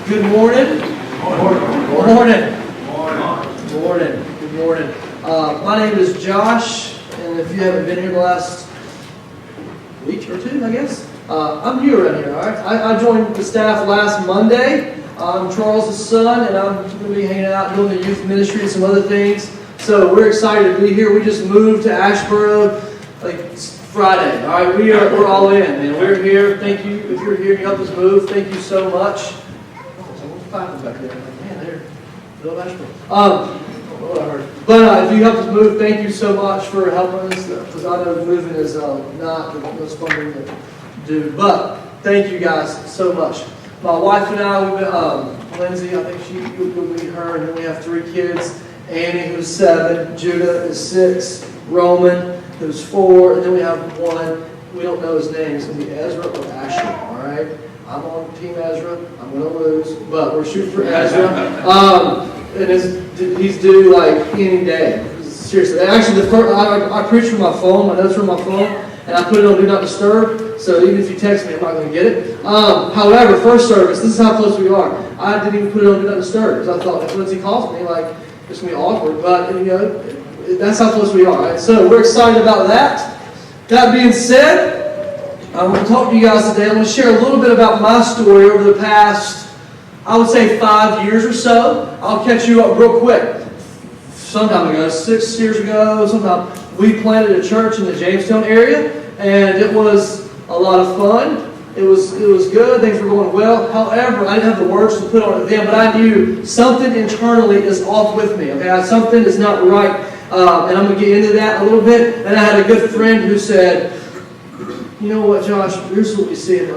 Good morning. Morning. Morning. Good morning. My name is Josh, and if you haven't been here the last week or two, I guess, I'm new around here, all right? I joined the staff last Monday. I'm Charles' son, and I'm going to be hanging out doing the youth ministry and some other things. So we're excited to be here. We just moved to Asheboro like Friday. All right, we're all in, man. We're here. Thank you. If you're here and you helped us move, thank you so much. Someone's clapping back there. I'm like, man, they're Bill Asheboro. What I heard. But if you helped us move, thank you so much for helping us. Because I know moving is not the most fun thing to do. But thank you guys so much. My wife and I, we've been, Lindsay, I think you'll meet her, and then we have 3 kids. Annie, who's 7, Judah is 6, Roman, who's 4, and then we have 1, we don't know his name, it's going to be Ezra or Asher, all right? I'm on Team Ezra, I'm going to lose, but we're shooting for Ezra. And he's due like any day, seriously. Actually, I preach from my phone, my notes are on my phone, and I put it on Do Not Disturb, so even if you text me, I'm not going to get it. However, first service, this is how close we are. I didn't even put it on Do Not Disturb, because I thought if Lindsay calls me, like, it's going to be awkward, but, you know, that's how close we are, right? So we're excited about that. That being said, I want to talk to you guys today. I want to share a little bit about my story over the past, I would say 5 years or so. I'll catch you up real quick. Some time ago, 6 years ago, sometime, we planted a church in the Jamestown area, and it was a lot of fun. It was good. Things were going well. However, I didn't have the words to put on it then, but I knew something internally is off with me. Okay, something is not right, and I'm going to get into that a little bit. And I had a good friend who said, "You know what, Josh? Here's what we see.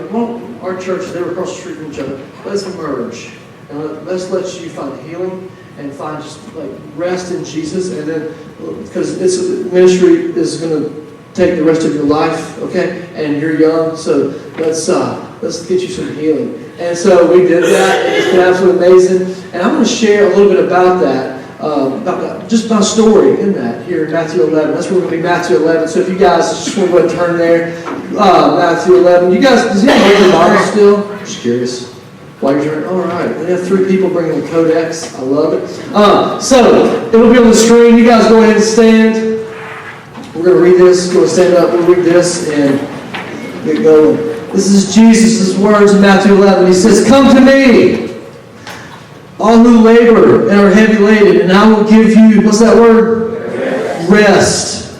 Our churches, they were across the street from each other. Let's merge, and let's let you find healing and find just like rest in Jesus, and then because ministry is going to take the rest of your life, okay? And you're young, so let's get you some healing." And so we did that, and it's been absolutely amazing. And I'm going to share a little bit about that, just my story in that here in Matthew 11. That's where we're going to be, Matthew 11. So if you guys just want to go ahead and turn there, Matthew 11. You guys, does anyone hold the Bible still? Just curious. While you're turning, all right. We have 3 people bringing the Codex. I love it. So it will be on the screen. You guys go ahead and stand. We're going to read this. We're going to stand up. We'll read this and get going. This is Jesus' words in Matthew 11. He says, "Come to me, all who labor and are heavy laden, and I will give you," what's that word? Rest.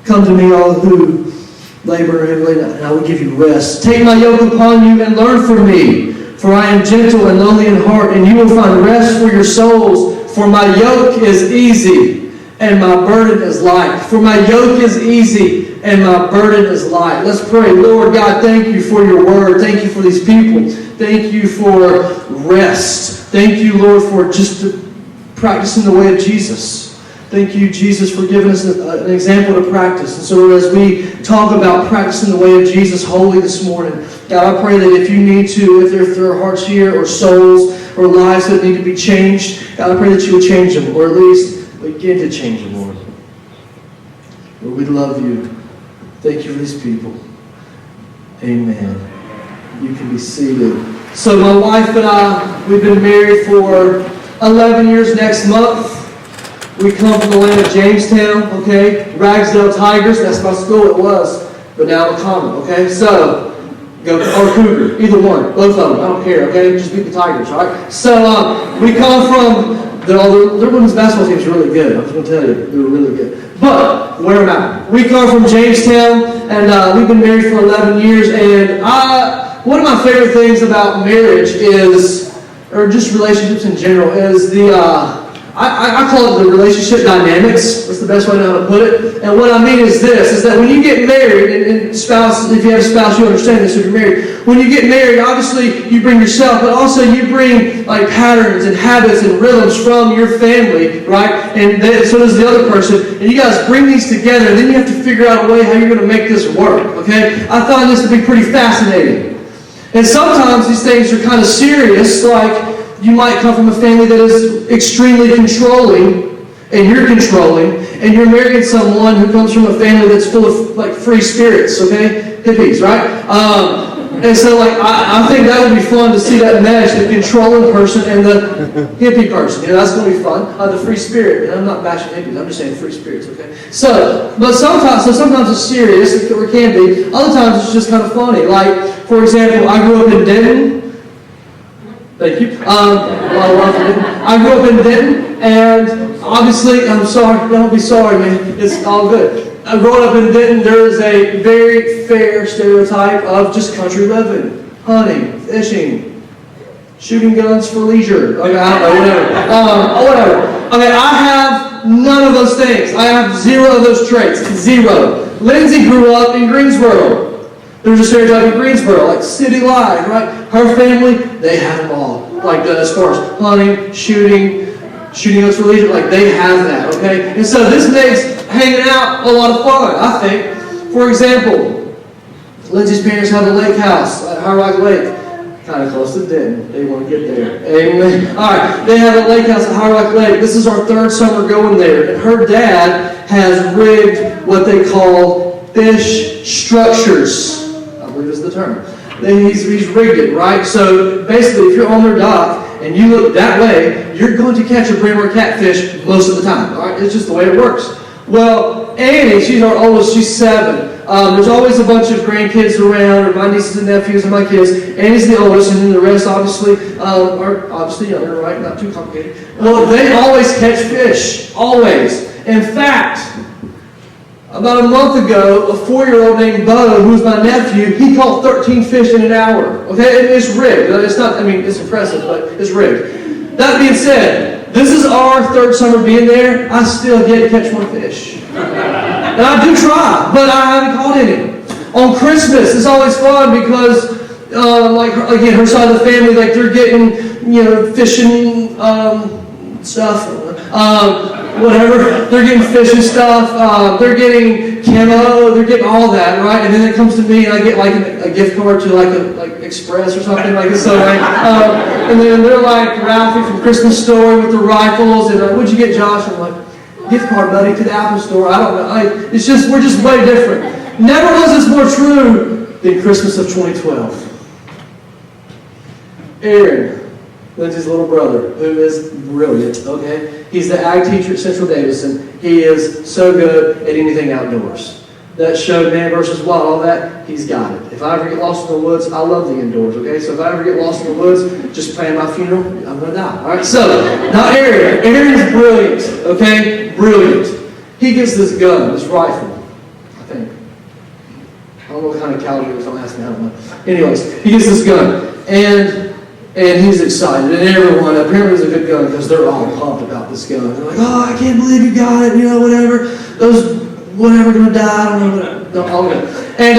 "Come to me, all who labor and are heavy laden, and I will give you rest. Take my yoke upon you and learn from me, for I am gentle and lowly in heart, and you will find rest for your souls. For my yoke is easy, and my burden is light." For my yoke is easy, and my burden is light. Let's pray. Lord God, thank you for your word. Thank you for these people. Thank you for rest. Thank you, Lord, for just practicing the way of Jesus. Thank you, Jesus, for giving us an example to practice. And so as we talk about practicing the way of Jesus holy this morning, God, I pray that if you need to, if there are hearts here or souls or lives that need to be changed, God, I pray that you would change them, or at least begin to change them, Lord. Lord, we love you. Thank you for these people. Amen. You can be seated. So my wife and I, we've been married for 11 years next month. We come from the land of Jamestown, okay? Ragsdale Tigers, that's my school, it was. But now I'm a Common, okay? So, go, or Cougar, either one, both of them, I don't care, okay? Just beat the Tigers, all right? So, we come from, their women's basketball team is really good, I'm just going to tell you, they were really good. But, where am I? We come from Jamestown, and we've been married for 11 years, and one of my favorite things about marriage is, or just relationships in general, is I call it the relationship dynamics. That's the best way to know how to put it. And what I mean is this, is that when you get married, and spouse, if you have a spouse, you understand this if you're married. When you get married, obviously you bring yourself, but also you bring like patterns and habits and rhythms from your family, right? And so does the other person. And you guys bring these together, and then you have to figure out a way how you're going to make this work, okay? I find this to be pretty fascinating. And sometimes these things are kind of serious, like you might come from a family that is extremely controlling, and you're controlling, and you're marrying someone who comes from a family that's full of like free spirits, okay? Hippies, right? And so, like, I think that would be fun to see that mesh, the controlling person and the hippie person. You know, that's going to be fun. The free spirit. And I'm not bashing hippies. I'm just saying free spirits, okay? So, sometimes it's serious, or it can be. Other times it's just kind of funny. Like, for example, I grew up in Denton. Thank you. I grew up in Denton, and obviously, I'm sorry. Don't be sorry, man. It's all good. Growing up in Denton, there is a very fair stereotype of just country living, hunting, fishing, shooting guns for leisure. Okay, I don't know, whatever. Okay, I have none of those things. I have zero of those traits. Zero. Lindsay grew up in Greensboro. There's a stereotype in Greensboro, like city life, right? Her family, they have it all. Like as far as hunting, shooting guns for leisure, like they have that, okay? And so this makes hanging out a lot of fun, I think. For example, Lindsay's parents have a lake house at High Rock Lake. Kind of close to Denton. They want to get there. Amen. All right, they have a lake house at High Rock Lake. This is our third summer going there. And her dad has rigged what they call fish structures. I believe is the term. He's rigged it, right? So basically, if you're on their dock and you look that way, you're going to catch a brim or catfish most of the time. All right, it's just the way it works. Well, Annie, she's our oldest. She's 7. There's always a bunch of grandkids around, or my nieces and nephews and my kids. Annie's the oldest, and then the rest obviously are obviously younger, right? Not too complicated. Well, they always catch fish, always. In fact, about a month ago, a 4-year-old named Bo, who's my nephew, he caught 13 fish in an hour. Okay, it's rigged. It's not. I mean, it's impressive, but it's rigged. That being said, this is our third summer being there. I still get to catch one fish. And I do try, but I haven't caught any. On Christmas, it's always fun because, like, again, her side of the family, like, they're getting, fishing stuff, whatever. They're getting fishing stuff. They're getting camo. They're getting all that, right? And then it comes to me, and I get, like, a gift card to, like Express or something like this. So, and then they're like Ralphie from Christmas Story with the rifles. And what'd you get, Josh? I'm like, gift card, buddy, to the Apple Store. I don't know. We're just way different. Never was this more true than Christmas of 2012. Aaron, Lindsay's little brother, who is brilliant, okay? He's the ag teacher at Central Davidson. He is so good at anything outdoors. That show, Man vs. Wild, all that, he's got it. If I ever get lost in the woods, I love the indoors, okay? So if I ever get lost in the woods, just plan my funeral, I'm going to die, all right? So, now Aaron. Aaron's brilliant, okay? Brilliant. He gets this gun, this rifle, I think. I don't know what kind of caliber it is, don't ask me, I don't know. Anyways, he gets this gun, and he's excited, and everyone, apparently it's a good gun because they're all pumped about this gun. They're like, oh, I can't believe you got it, whatever. Those whatever gonna die, I don't know. No, all good. And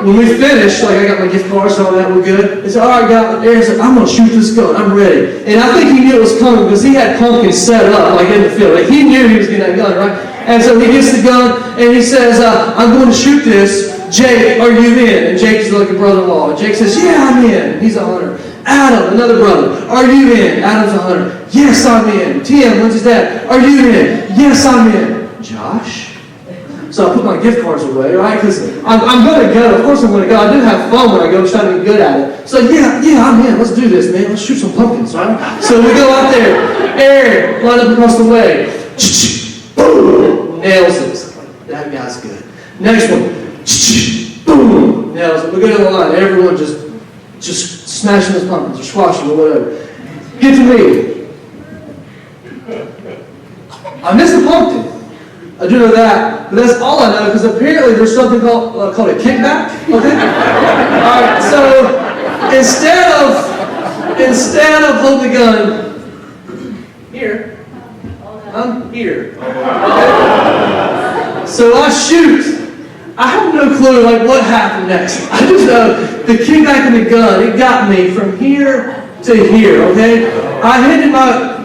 when we finished, like I got my gift cards and all that, we're good. He said, all right, guys. Aaron said, I'm gonna shoot this gun. I'm ready. And I think he knew it was coming because he had pumpkins set up like in the field. Like he knew he was getting that gun, right? And so he gets the gun and he says, I'm going to shoot this. Jake, are you in? And Jake's like a brother-in-law. And Jake says, yeah, I'm in. He's a hunter. Adam, another brother, are you in? Adam's a hunter. Yes, I'm in. Tim, Lindsay's dad, are you in? Yes, I'm in. Josh? So I put my gift cards away, right? Because I'm going to go. Of course I'm going to go. I do have fun when I go, trying to be good at it. So yeah, I'm in. Let's do this, man. Let's shoot some pumpkins, right? So we go out there. Aaron, line up across the way. Boom! Nails it. That guy's good. Next one. Boom! Nails it. We go down the line. Everyone just smashing those pumpkins or squashing or whatever. Get to me. I missed the pumpkin. I do know that, but that's all I know because apparently there's something called a kickback. Okay. All right. So instead of holding the gun here, I'm here. Okay? So I shoot. I have no clue what happened next. I just know the kickback in the gun. It got me from here to here. Okay. I handed not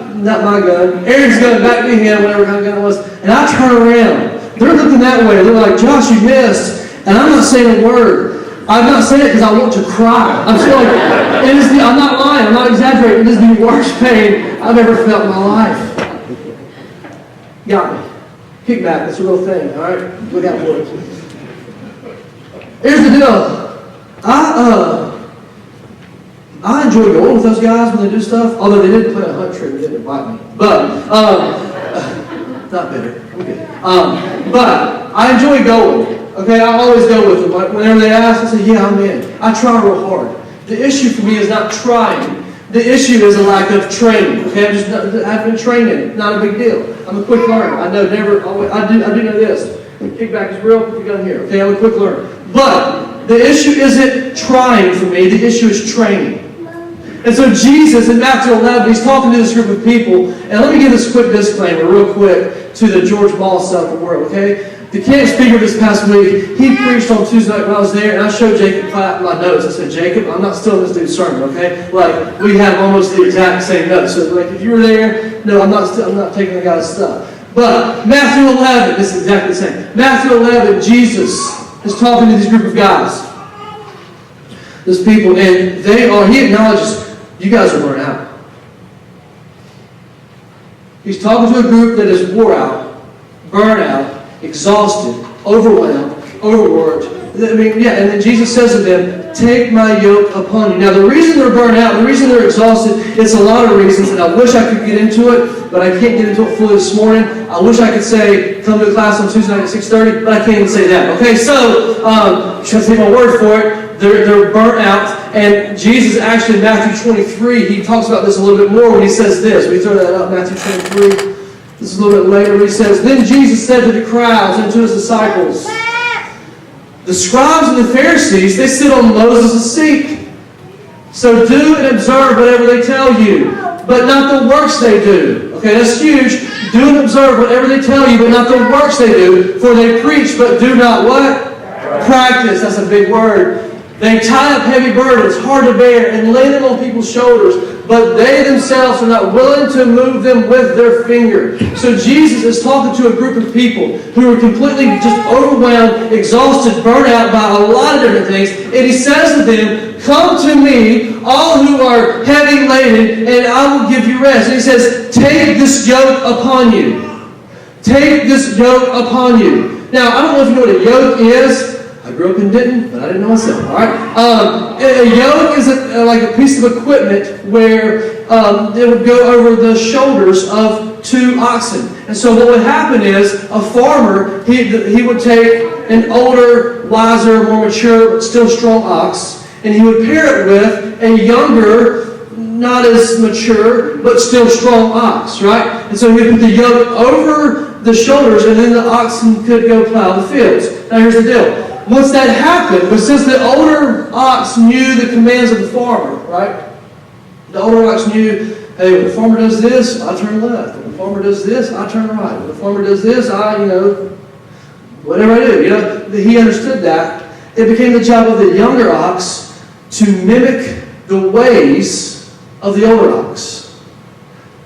my gun, Aaron's gun back to him, whatever kind of gun it was, and I turn around. They're looking that way. They're like, Josh, you missed. And I'm not saying a word. I'm not saying it because I want to cry. I'm still I'm not lying. I'm not exaggerating. It is the worst pain I've ever felt in my life. Got me. Kickback, that's a real thing, all right? Look out for it. Here's the deal. I I enjoy going with those guys when they do stuff, although they did play a hunt trip and didn't invite me. But, not bitter. I'm good. But I enjoy going. Okay, I always go with them. Like, whenever they ask, I say, yeah, I'm in. I try real hard. The issue for me is not trying. The issue is a lack of training. Okay, I've been training. Not a big deal. I'm a quick learner. I know never. I do know this. Kickback is real. Put the gun here. Okay, I'm a quick learner. But the issue isn't trying for me. The issue is training. And so Jesus in Matthew 11, he's talking to this group of people. And let me give this quick disclaimer real quick to the George Moss side of the world, okay? The camp speaker this past week, he preached on Tuesday night when I was there, and I showed Jacob my notes. I said, Jacob, I'm not stealing this dude's sermon, okay? Like, we have almost the exact same notes. So, like, if you were there, no, I'm not taking the guy's stuff. But Matthew 11, this is exactly the same. Matthew 11, Jesus is talking to this group of guys, this people, and he acknowledges, you guys are worn out. He's talking to a group that is wore out, burnt out, exhausted, overwhelmed, overworked. I mean, yeah, and then Jesus says to them, take my yoke upon you. Now, the reason they're burnt out, the reason they're exhausted, it's a lot of reasons, and I wish I could get into it, but I can't get into it fully this morning. I wish I could say, come to a class on Tuesday night at 6:30, but I can't even say that. Okay, so, you should take my word for it. They're burnt out, and Jesus actually in Matthew 23, he talks about this a little bit more when he says this. We throw that up, Matthew 23. This is a little bit later where he says, then Jesus said to the crowds and to his disciples, the scribes and the Pharisees, they sit on Moses' seat. So do and observe whatever they tell you, but not the works they do. Okay, that's huge. Do and observe whatever they tell you, but not the works they do. For they preach, but do not what? Practice. That's a big word. They tie up heavy burdens, hard to bear, and lay them on people's shoulders, but they themselves are not willing to move them with their finger. So Jesus is talking to a group of people who are completely just overwhelmed, exhausted, burnt out by a lot of different things. And he says to them, come to me, all who are heavy laden, and I will give you rest. And he says, take this yoke upon you. Take this yoke upon you. Now, I don't know if you know what a yoke is. I grew up in Denton, but I didn't know myself. All right. A yoke is like a piece of equipment where it would go over the shoulders of two oxen. And so what would happen is a farmer, he would take an older, wiser, more mature, but still strong ox, and he would pair it with a younger, not as mature, but still strong ox, right? And so he would put the yoke over the shoulders, and then the oxen could go plow the fields. Now here's the deal. Once that happened, but since the older ox knew the commands of the farmer, right? The older ox knew, hey, when the farmer does this, I turn left. When the farmer does this, I turn right. When the farmer does this, whatever I do. He understood that. It became the job of the younger ox to mimic the ways of the older ox.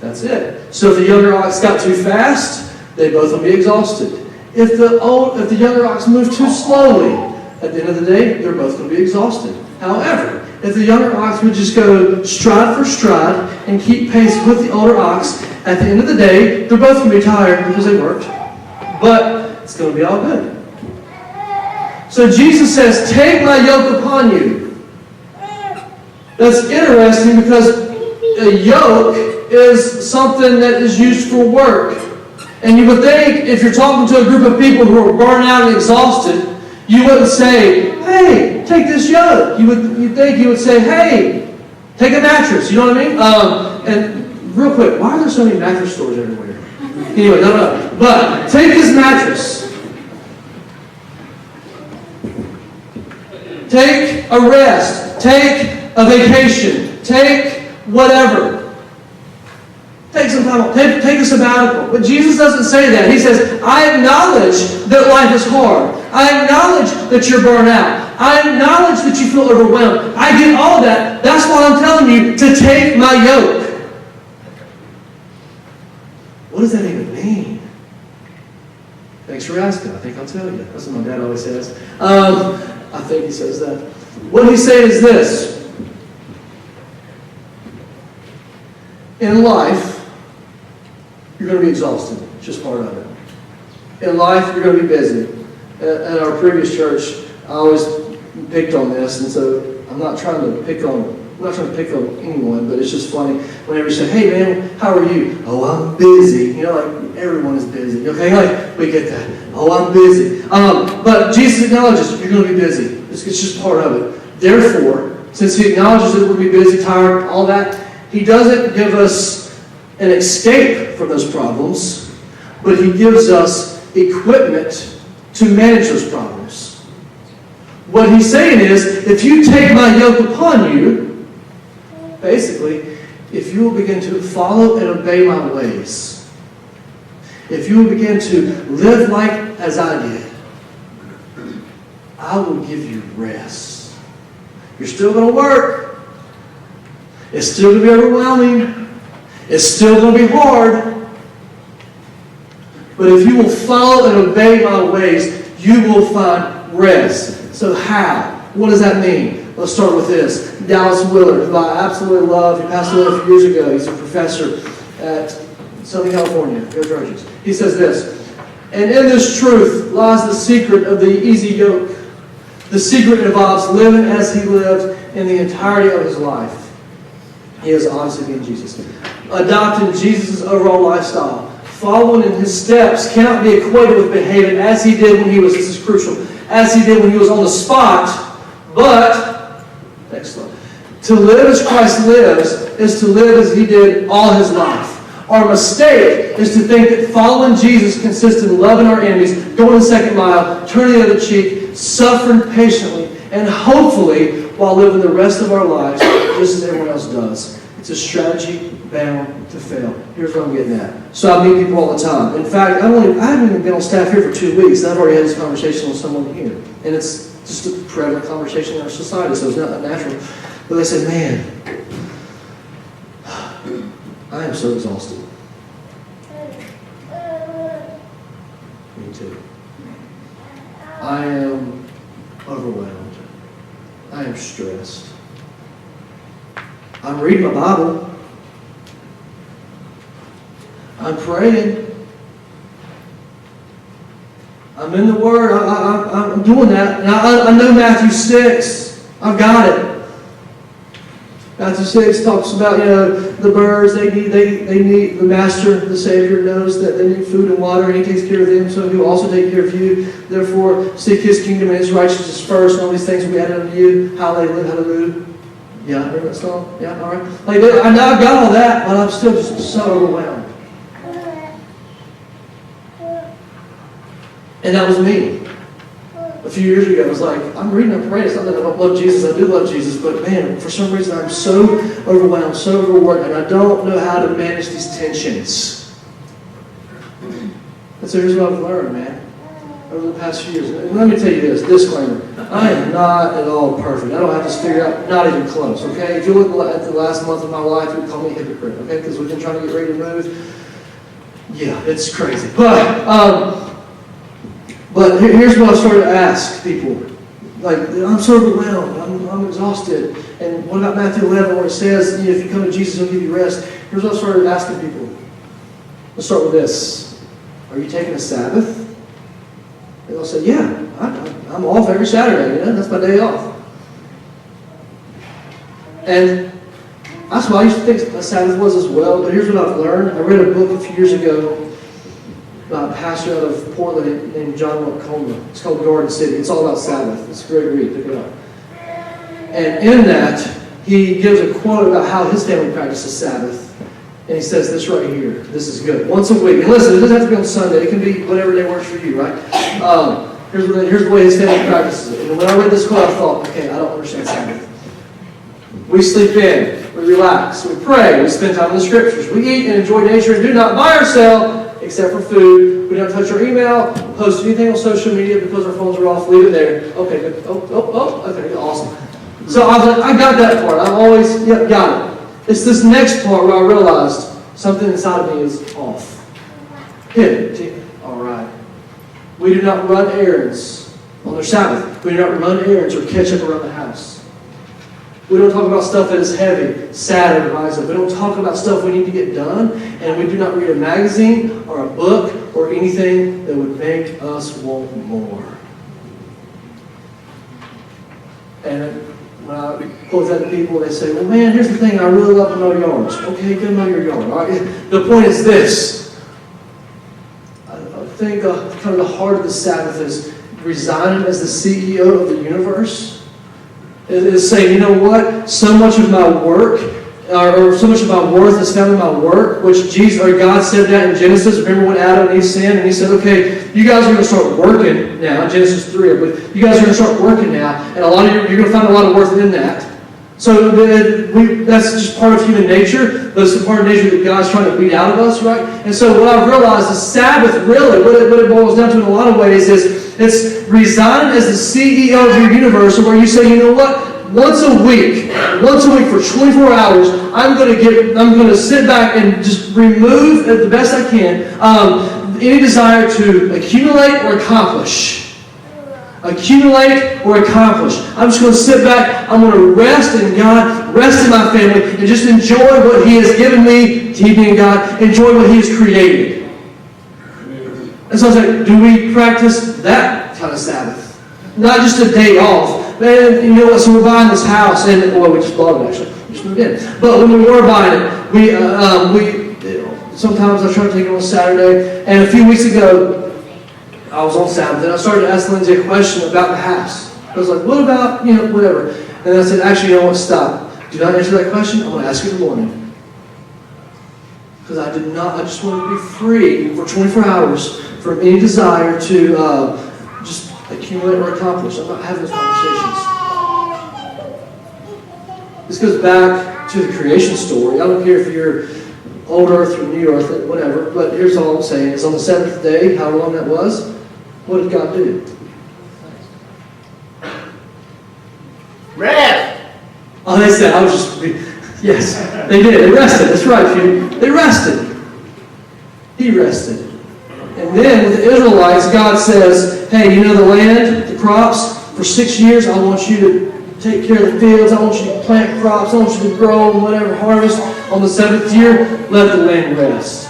That's it. So if the younger ox got too fast, they both would be exhausted. If the younger ox moved too slowly, at the end of the day, they're both going to be exhausted. However, if the younger ox would just go stride for stride and keep pace with the older ox, at the end of the day, they're both going to be tired because they worked. But it's going to be all good. So Jesus says, take my yoke upon you. That's interesting because a yoke is something that is used for work. And you would think, if you're talking to a group of people who are burned out and exhausted, you wouldn't say, hey, take this yoke. You'd say, hey, take a mattress. You know what I mean? And real quick, why are there so many mattress stores everywhere? Anyway, no. But take this mattress. Take a rest. Take a vacation. Take whatever. Take some time off. Take a sabbatical. But Jesus doesn't say that. He says, I acknowledge that life is hard. I acknowledge that you're burnt out. I acknowledge that you feel overwhelmed. I get all that. That's why I'm telling you to take my yoke. What does that even mean? Thanks for asking. I think I'll tell you. That's what my dad always says. I think he says that. What he's saying is this. In life, you're going to be exhausted. It's just part of it. In life, you're going to be busy. At our previous church, I always picked on this, and so I'm not trying to pick on anyone, but it's just funny whenever you say, hey man, how are you? Oh, I'm busy. You know, like everyone is busy. Okay, like we get that. Oh, I'm busy. But Jesus acknowledges you're going to be busy. It's just part of it. Therefore, since he acknowledges that we'll be busy, tired, all that, he doesn't give us an escape from those problems, but he gives us equipment to manage those problems. What he's saying is, if you take my yoke upon you, basically, if you will begin to follow and obey my ways, if you will begin to live like as I did, I will give you rest. You're still going to work. It's still going to be overwhelming. It's still going to be hard. But if you will follow and obey my ways, you will find rest. So how? What does that mean? Let's start with this. Dallas Willard, who I absolutely love, he passed away a few years ago. He's a professor at Southern California. Go Trojans. He says this, and in this truth lies the secret of the easy yoke. The secret involves living as he lived in the entirety of his life. He is obviously being Jesus. Adopting Jesus' overall lifestyle. Following in his steps cannot be equated with behaving as he did when he was, this is crucial, as he did when he was on the spot, but, next slide, to live as Christ lives is to live as he did all his life. Our mistake is to think that following Jesus consists in loving our enemies, going the second mile, turning the other cheek, suffering patiently, and hopefully while living the rest of our lives just as everyone else does. It's a strategy bound to fail. Here's what I'm getting at. So I meet people all the time. In fact, I haven't even been on staff here for 2 weeks, and I've already had this conversation with someone here. And it's just a prevalent conversation in our society, so it's not unnatural. But they say, man, I am so exhausted. Me too. I am overwhelmed. I am stressed. I'm reading my Bible. I'm praying. I'm in the Word. I'm doing that. And I know Matthew 6. I've got it. Matthew 6 talks about, the birds, they need, the Master, the Savior knows that they need food and water, and he takes care of them, so he will also take care of you. Therefore, seek his kingdom and his righteousness first, and all these things will be added unto you. Hallelujah. Yeah, remember that song? Yeah, all right. I know I've got all that, but I'm still just so overwhelmed. And that was me. A few years ago, I was like, I'm reading and praying. It's not that I don't love Jesus. I do love Jesus. But man, for some reason, I'm so overwhelmed, so overworked, and I don't know how to manage these tensions. And so here's what I've learned, man, over the past few years. And let me tell you this, disclaimer. I am not at all perfect. I don't have this figured out, not even close, okay? If you look at the last month of my life, you'd call me a hypocrite, okay? Because we've been trying to get ready to move. Yeah, it's crazy. But here's what I started to ask people. Like, I'm so overwhelmed. I'm exhausted. And what about Matthew 11 where it says, if you come to Jesus, he'll give you rest? Here's what I started asking people. Let's start with this. Are you taking a Sabbath? And they'll say, yeah, I'm off every Saturday. That's my day off. And that's what I used to think a Sabbath was as well. But here's what I've learned. I read a book a few years ago by a pastor out of Portland named John Coleman. It's called Garden City. It's all about Sabbath. It's a great read. Pick it up. And in that, he gives a quote about how his family practices Sabbath. And he says this right here. This is good. Once a week. And listen, it doesn't have to be on Sunday. It can be whatever day works for you, right? Here's the way his family practices it. And when I read this quote, I thought, okay, I don't understand Sabbath. We sleep in. We relax. We pray. We spend time in the Scriptures. We eat and enjoy nature and do not buy or sell except for food. We don't touch our email, post anything on social media because our phones are off. Leave it there. Okay, good. Okay, awesome. So I was like, I got that part. I've always, got it. It's this next part where I realized something inside of me is off. Hit it. All right. We do not run errands on their Sabbath. We do not run errands or catch up around the house. We don't talk about stuff that is heavy, sad, and reminds us. We don't talk about stuff we need to get done, and we do not read a magazine or a book or anything that would make us want more. And when I pose that to people, they say, well, man, here's the thing, I really love to mow yards. Okay, go mow your yard. All right? The point is this. I think kind of the heart of the Sabbath is resigning as the CEO of the universe. Is saying, you know what? So much of my work, or so much of my worth is found in my work, which Jesus or God said that in Genesis. Remember when Adam and Eve sinned, and He said, okay, you guys are going to start working now. Genesis 3, but you guys are going to start working now, and a lot of you're going to find a lot of worth in that. So that's just part of human nature. That's the part of nature that God's trying to beat out of us, right? And so what I've realized is Sabbath really, what it boils down to in a lot of ways is it's resigning as the CEO of your universe, where you say, you know what? Once a week for 24 hours, I'm going to sit back and just remove, the best I can, any desire to accumulate or accomplish. Accumulate or accomplish. I'm just going to sit back. I'm going to rest in God, rest in my family, and just enjoy what He has given me, He being God, enjoy what He has created. And so I was like, do we practice that kind of Sabbath? Not just a day off. Man, you know what, so we're buying this house, and, well, we just bought it actually. We just moved in. But when we were buying it, we sometimes I try to take it on Saturday, and a few weeks ago, I was on Sabbath, and I started to ask Lindsay a question about the house. I was like, what about, whatever. And I said, actually, you know what, stop. Do not answer that question. I'm going to ask you in the morning. Because I just wanted to be free for 24 hours from any desire to just accumulate or accomplish. I'm not having those conversations. This goes back to the creation story. I don't care if you're old earth or new earth, whatever, but here's all I'm saying. It's on the seventh day, how long that was, what did God do? Rest! Oh, they said, yes, they did. They rested. That's right, Peter. They rested. He rested. And then with the Israelites, God says, hey, you know the land, the crops, for 6 years I want you to take care of the fields, I want you to plant crops, I want you to grow and whatever, harvest. On the 7th year, let the land rest.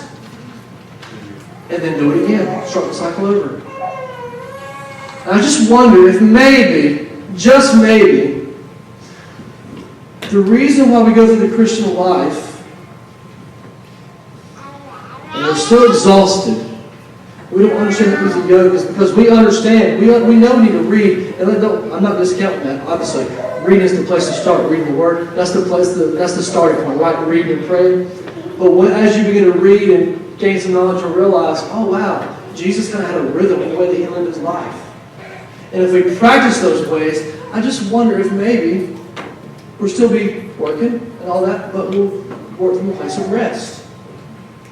And then do it again. Start the cycle over. And I just wonder if maybe, just maybe, the reason why we go through the Christian life and we're still exhausted, we don't understand the easy yoke, is because we understand, we know we need to read, and I'm not discounting that, obviously. Reading is the place to start, reading the Word. That's the starting point, right? Reading and praying. But as you begin to read and gain some knowledge, you'll realize, oh wow, Jesus kind of had a rhythm in the way that He lived His life. And if we practice those ways, I just wonder if maybe we'll still be working and all that, but we'll work from a place of rest.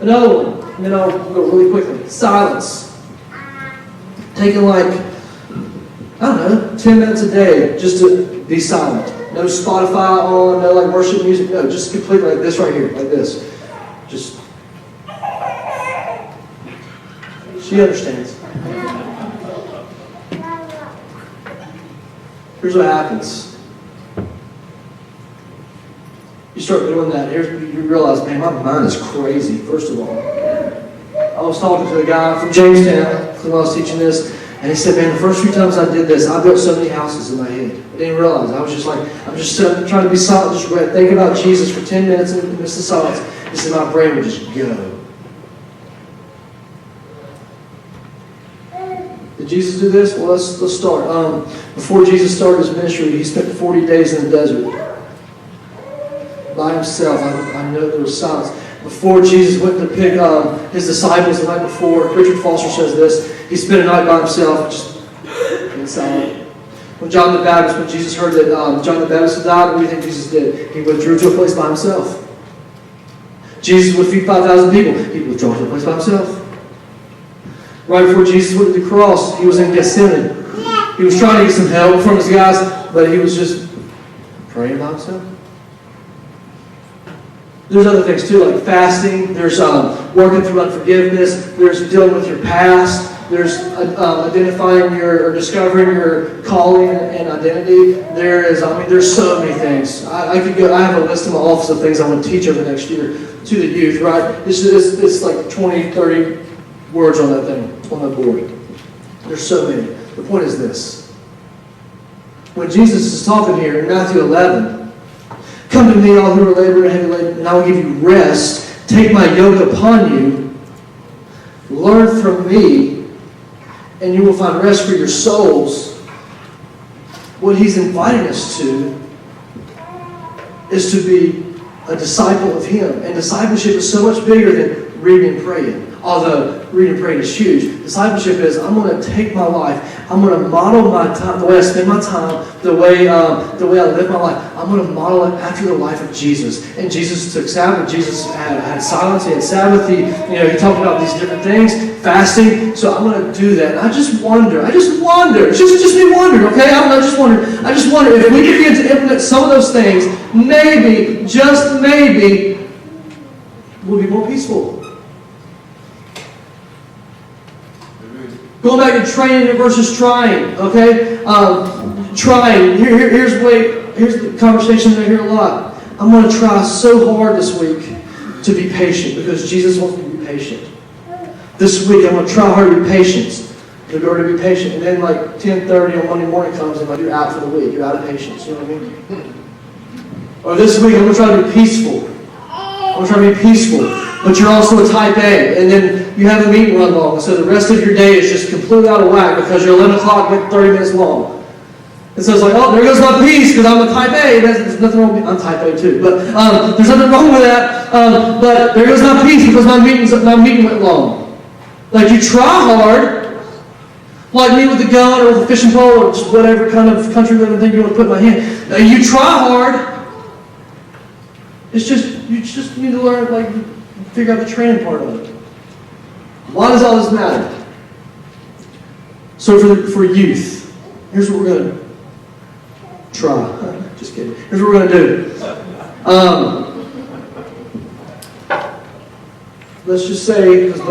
Another one, and then I'll go really quickly. Silence. Taking 10 minutes a day just to be silent. No Spotify on, no worship music, no, just completely like this right here, like this. Just, she understands. Here's what happens. You start doing that, you realize, man, my mind is crazy, first of all. I was talking to a guy from Jamestown when I was teaching this, and he said, man, the first few times I did this, I built so many houses in my head. I didn't realize. I was just I'm just trying to be silent, just think about Jesus for 10 minutes in the midst of silence. He said, my brain would just go. Did Jesus do this? Well, let's start. Before Jesus started His ministry, He spent 40 days in the desert by Himself. I know there was silence. Before Jesus went to pick His disciples the night before, Richard Foster says this, He spent a night by Himself, just in silence. When Jesus heard that John the Baptist had died, what do you think Jesus did? He withdrew to a place by Himself. Jesus would feed 5,000 people. He withdrew to a place by Himself. Right before Jesus went to the cross, He was in Gethsemane. He was trying to get some help from His guys, but He was just praying by Himself. There's other things too, like fasting. There's working through unforgiveness. There's dealing with your past. There's identifying or discovering your calling and identity. There's so many things. I have a list in my office of things I want to teach over the next year to the youth, right? It's like 20, 30 words on that thing, on that board. There's so many. The point is this. when Jesus is talking here in Matthew 11, come to me, all who are laboring and heavy laden, and I will give you rest. Take my yoke upon you. Learn from me, and you will find rest for your souls. What he's inviting us to is to be a disciple of him. And discipleship is so much bigger than reading and praying. Although reading and praying is huge. Discipleship is, I'm going to take my life, I'm going to model my time, the way I spend my time, the way I live my life. I'm going to model it after the life of Jesus. And Jesus took Sabbath. Jesus had silence. He had Sabbath. He talked about these different things, fasting. So I'm going to do that. And I just wonder. It's just me wondering, okay? I just wonder if we could begin to implement some of those things, maybe, just maybe, we'll be more peaceful. Going back to training versus trying, okay? Trying. Here's the conversation that I hear a lot. I'm going to try so hard this week to be patient because Jesus wants me to be patient. This week I'm going to try hard to be patient. To be patient. And then like 10:30 on Monday morning comes and like you're out for the week. You're out of patience. You know what I mean? Or this week I'm going to try to be peaceful. I'm going to try to be peaceful. But you're also a type A, and then you have a meeting run long, so the rest of your day is just completely out of whack because your 11 o'clock went 30 minutes long. And so it's like, oh, there goes my peace because I'm a type A. There's nothing wrong with me. I'm type A too, but there's nothing wrong with that. But there goes my peace because my meeting went long. Like you try hard, like me with the gun or with the fishing pole or just whatever kind of country living thing you want to put in my hand. You try hard. It's just you just need to learn figure out the training part of it. Why does all this matter? So for youth, here's what we're going to try. Just kidding. Here's what we're going to do. Let's just say, because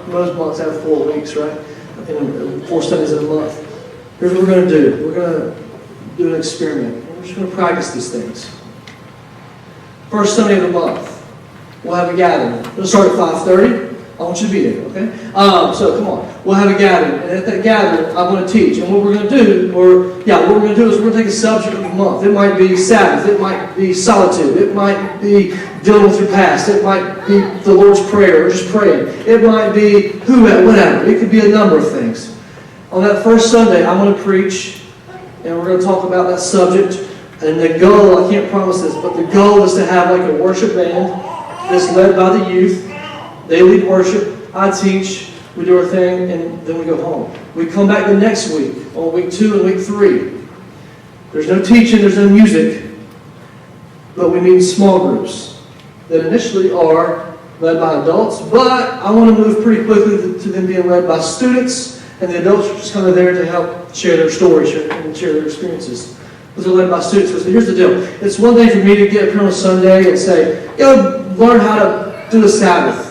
most months have 4 weeks, right? And 4 Sundays in a month. Here's what we're going to do. We're going to do an experiment. We're just going to practice these things. First Sunday of the month. We'll have a gathering. It'll start at 5:30. I want you to be there, okay? So come on. We'll have a gathering. And at that gathering, I'm going to teach. And what we're going to do, is we're going to take a subject of the month. It might be Sabbath. It might be solitude. It might be dealing with your past. It might be the Lord's Prayer or just praying. It might be whatever. It could be a number of things. On that first Sunday, I'm going to preach. And we're going to talk about that subject. And the goal, I can't promise this, but the goal is to have like a worship band that's led by the youth. They lead worship. I teach. We do our thing, and then we go home. We come back the next week, on week 2 and week 3. There's no teaching, there's no music, but we meet in small groups that initially are led by adults, but I want to move pretty quickly to them being led by students, and the adults are just kind of there to help share their stories and share their experiences. Because they're led by students. Because here's the deal. It's one thing for me to get up here on a Sunday and say, learn how to do a Sabbath.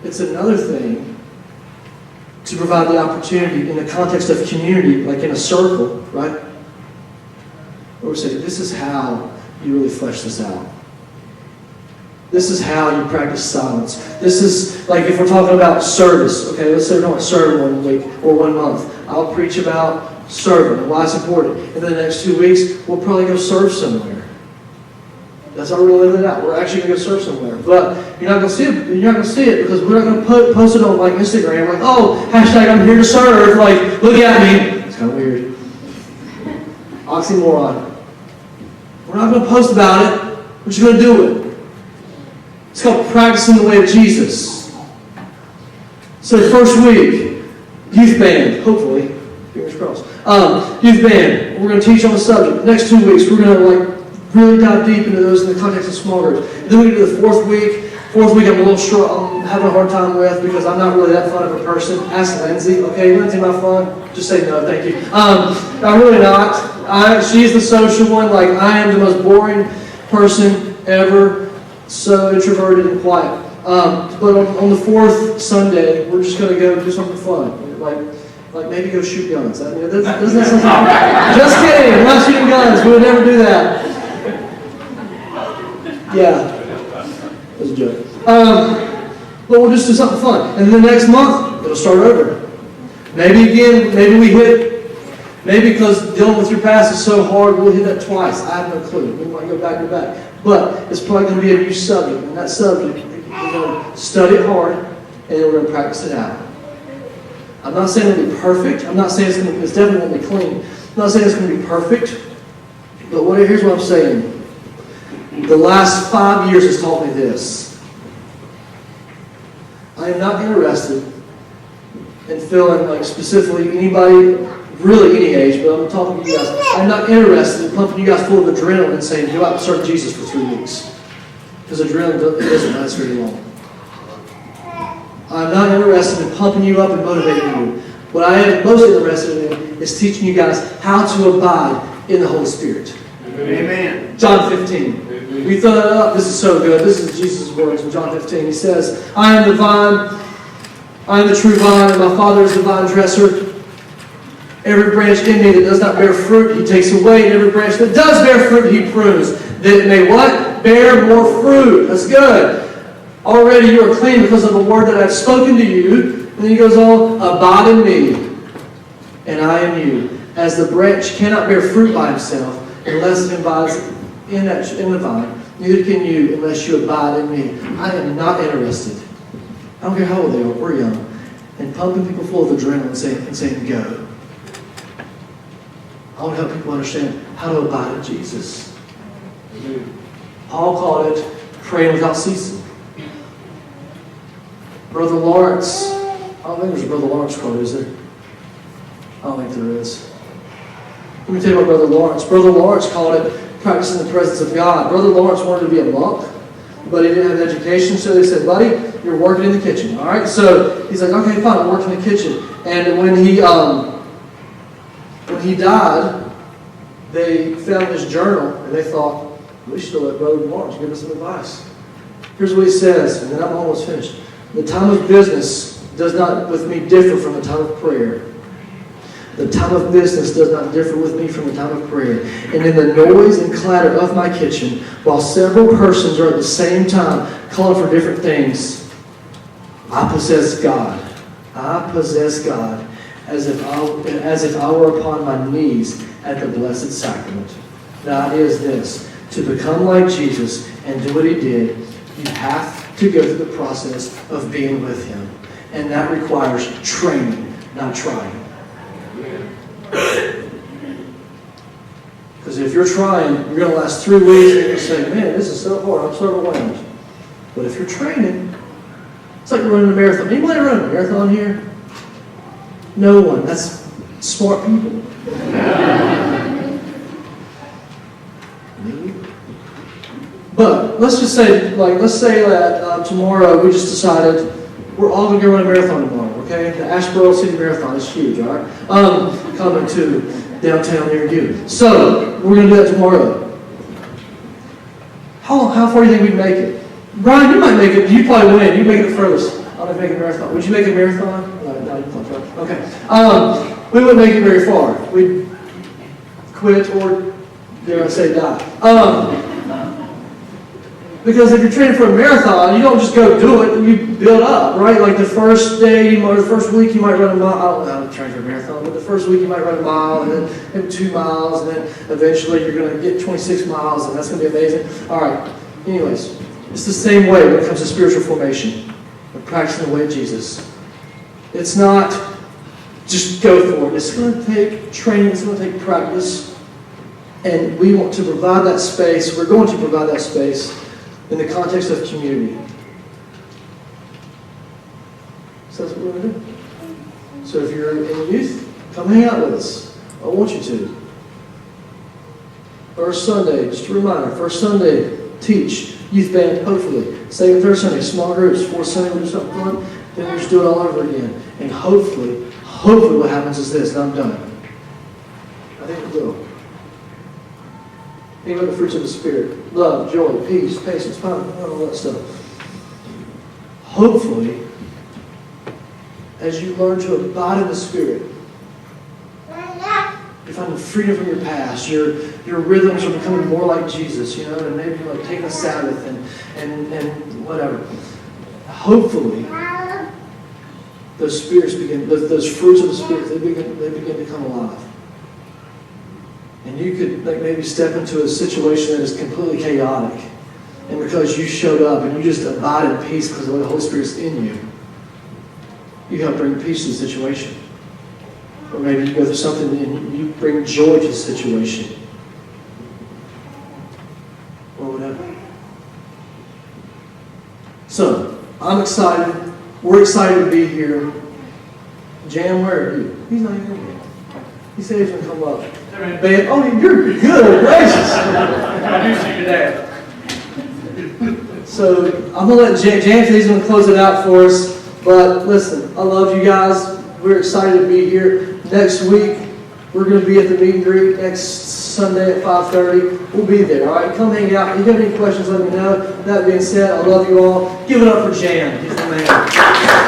It's another thing to provide the opportunity in the context of community, like in a circle, right? Where we say, this is how you really flesh this out. This is how you practice silence. This is, like if we're talking about service, okay, let's say we're talking about serving 1 week or 1 month. I'll preach about serving and why it's important. And then the next 2 weeks, we'll probably go serve somewhere. That's how we're going to live it out. We're actually going to go serve somewhere. But you're not going to see it. You're not going to see it because we're not going to post it on like Instagram. Like, oh, hashtag I'm here to serve. Like, look at me. It's kind of weird. Oxymoron. We're not going to post about it. We're just going to do it. It's called practicing the way of Jesus. So the first week, youth band, hopefully, fingers crossed. Youth band, we're going to teach on the subject. The next 2 weeks, we're going to really dive deep into those in the context of small groups. Then we get to the fourth week. Fourth week I'm a little short. I'm having a hard time with because I'm not really that fun of a person. Ask Lindsay. Okay, Lindsay, am I fun? Just say no, thank you. I'm really not. She's the social one. Like I am the most boring person ever. So introverted and quiet. But on the fourth Sunday, we're just going to go do something fun. Like maybe go shoot guns. I mean, doesn't that sound like... Just kidding. I'm not shooting guns. We would never do that. Yeah. That was a joke. But we'll just do something fun. And then the next month, it'll start over. Maybe we hit Maybe because dealing with your past is so hard, we'll hit that twice. I have no clue. We might go back to back. But it's probably going to be a new subject. And that subject, we're going to study it hard, and then we're going to practice it out. I'm not saying it'll be perfect. I'm not saying it's definitely going to be clean. I'm not saying it's going to be perfect. But here's what I'm saying. The last 5 years has taught me this. I am not interested in feeling like specifically anybody, really any age, but I'm talking to you guys. I'm not interested in pumping you guys full of adrenaline and saying, go out and serve Jesus for 3 weeks. Because adrenaline doesn't last very long. I'm not interested in pumping you up and motivating you. What I am most interested in is teaching you guys how to abide in the Holy Spirit. Amen. John 15. We throw that up. This is so good. This is Jesus' words in John 15. He says, I am the vine, I am the true vine, and my Father is the vine dresser. Every branch in me that does not bear fruit, He takes away. And every branch that does bear fruit, He prunes. That it may what? Bear more fruit. That's good. Already you are clean because of the word that I have spoken to you. And then He goes on, abide in me, and I in you. As the branch cannot bear fruit by himself, unless it abides in the vine, neither can you unless you abide in me. I am not interested. I don't care how old they are, we're young, in pumping people full of adrenaline and saying go. I want to help people understand how to abide in Jesus. Paul called it praying without ceasing. Brother Lawrence, I don't think there's a Brother Lawrence quote, is there? I don't think there is. Let me tell you about Brother Lawrence. Brother Lawrence called it practicing the presence of God. Brother Lawrence wanted to be a monk, but he didn't have education, so they said, buddy, you're working in the kitchen. All right? So he's like, okay, fine, I'm working in the kitchen. And when he died, they found this journal, and they thought, we should let Brother Lawrence give us some advice. Here's what he says, and then I'm almost finished. The time of business does not with me differ from the time of prayer. The time of business does not differ with me from the time of prayer. And in the noise and clatter of my kitchen, while several persons are at the same time calling for different things, I possess God. I possess God as if I were upon my knees at the Blessed Sacrament. The idea is this: to become like Jesus and do what He did, you have to go through the process of being with Him. And that requires training, not trying. Because if you're trying, you're going to last 3 weeks and you're going to say, man, this is so hard, I'm so overwhelmed. But if you're training, it's like running a marathon. Anybody run a marathon here? No one. That's smart people. But let's just say, that tomorrow we just decided we're all going to go run a marathon tomorrow, okay? The Asheboro City Marathon is huge, all right? Coming to downtown near you. So, we're going to do that tomorrow. How far do you think we can make it? Brian, you might make it. You probably win. You make it furthest. I'll make a marathon. Would you make a marathon? No, you can't try. Okay. We wouldn't make it very far. We'd quit or, dare I say, die. Because if you're training for a marathon, you don't just go do it, you build up, right? Like the first day, or the first week, you might run a mile. I don't know how to train for a marathon, but the first week you might run a mile, and then maybe 2 miles, and then eventually you're going to get 26 miles, and that's going to be amazing. All right. Anyways, it's the same way when it comes to spiritual formation. We're practicing the way of Jesus. It's not just go for it. It's going to take training. It's going to take practice. And we want to provide that space. We're going to provide that space in the context of community. So that's what we're going to do. So if you're in youth, come hang out with us. I want you to. First Sunday, just a reminder, first Sunday, teach, youth band, hopefully. Second, third Sunday, small groups. Fourth Sunday, we'll do something fun. Then we'll just do it all over again. And hopefully what happens is this, and I'm done. I think it will. Think about the fruits of the Spirit. Love, joy, peace, patience, kindness, all that stuff. Hopefully, as you learn to abide in the Spirit, you find the freedom from your past. Your rhythms are becoming more like Jesus, and maybe like taking a Sabbath and whatever. Hopefully, those fruits of the Spirit, they begin to come alive. And you could like maybe step into a situation that is completely chaotic. And because you showed up and you just abide in peace because the Holy Spirit's in you, you help bring peace to the situation. Or maybe you go through something and you bring joy to the situation. What would happen? So, I'm excited. We're excited to be here. Jan, where are you? He's not even here. He said he's going to come up. Man, oh, you're good, gracious. I do see your dad. So I'm going to let James, he's going to close it out for us. But listen, I love you guys. We're excited to be here. Next week, we're going to be at the meet and greet next Sunday at 5:30. We'll be there, all right? Come hang out. If you have any questions, let me know. That being said, I love you all. Give it up for Jan. He's the man.